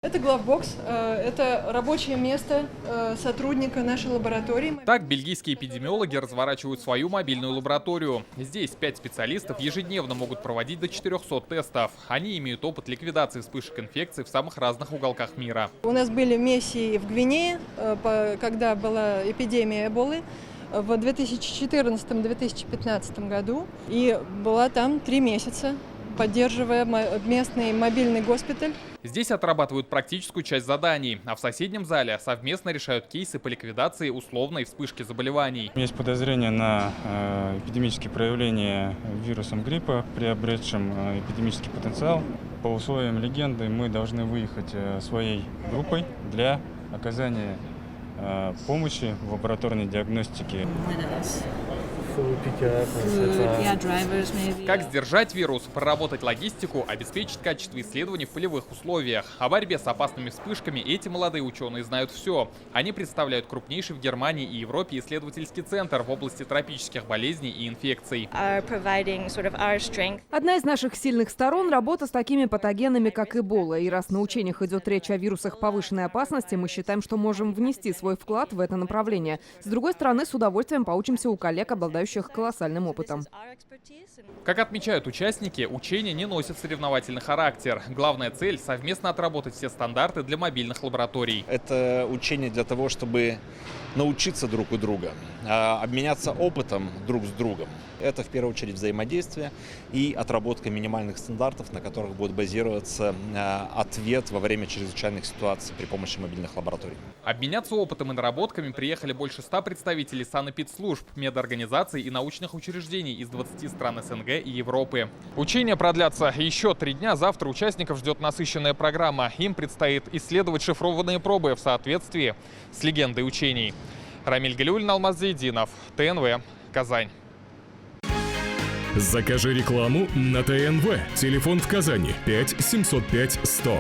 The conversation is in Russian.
Это главбокс, это рабочее место сотрудника нашей лаборатории. Так бельгийские эпидемиологи разворачивают свою мобильную лабораторию. Здесь 5 специалистов ежедневно могут проводить до 400 тестов. Они имеют опыт ликвидации вспышек инфекций в самых разных уголках мира. У нас были миссии в Гвинее, когда была эпидемия Эболы, в 2014-2015 году. И была там 3 месяца, поддерживая местный мобильный госпиталь. Здесь отрабатывают практическую часть заданий, а в соседнем зале совместно решают кейсы по ликвидации условной вспышки заболеваний. Есть подозрение на эпидемические проявления вирусом гриппа, приобретшим эпидемический потенциал. По условиям легенды мы должны выехать своей группой для оказания помощи в лабораторной диагностике. Как сдержать вирус, проработать логистику, обеспечить качество исследований в полевых условиях. О борьбе с опасными вспышками эти молодые ученые знают все. Они представляют крупнейший в Германии и Европе исследовательский центр в области тропических болезней и инфекций. Одна из наших сильных сторон – работа с такими патогенами, как Эбола. И раз на учениях идет речь о вирусах повышенной опасности, мы считаем, что можем внести свой вклад в это направление. С другой стороны, с удовольствием поучимся у коллег, обладающих колоссальным опытом. Как отмечают участники, учения не носят соревновательный характер. Главная цель – совместно отработать все стандарты для мобильных лабораторий. Это учение для того, чтобы научиться друг у друга, обменяться опытом друг с другом. Это в первую очередь взаимодействие и отработка минимальных стандартов, на которых будет базироваться ответ во время чрезвычайных ситуаций при помощи мобильных лабораторий. Обменяться опытом и наработками приехали больше 100 представителей санэпидслужб, медорганизаций и научных учреждений из 20 стран СНГ и Европы. Учения продлятся еще 3 дня. Завтра участников ждет насыщенная программа. Им предстоит исследовать шифрованные пробы в соответствии с легендой учений. Рамиль Галиуллин, Алмаз Зайдинов, ТНВ, Казань. Закажи рекламу на ТНВ. Телефон в Казани 5 705 100.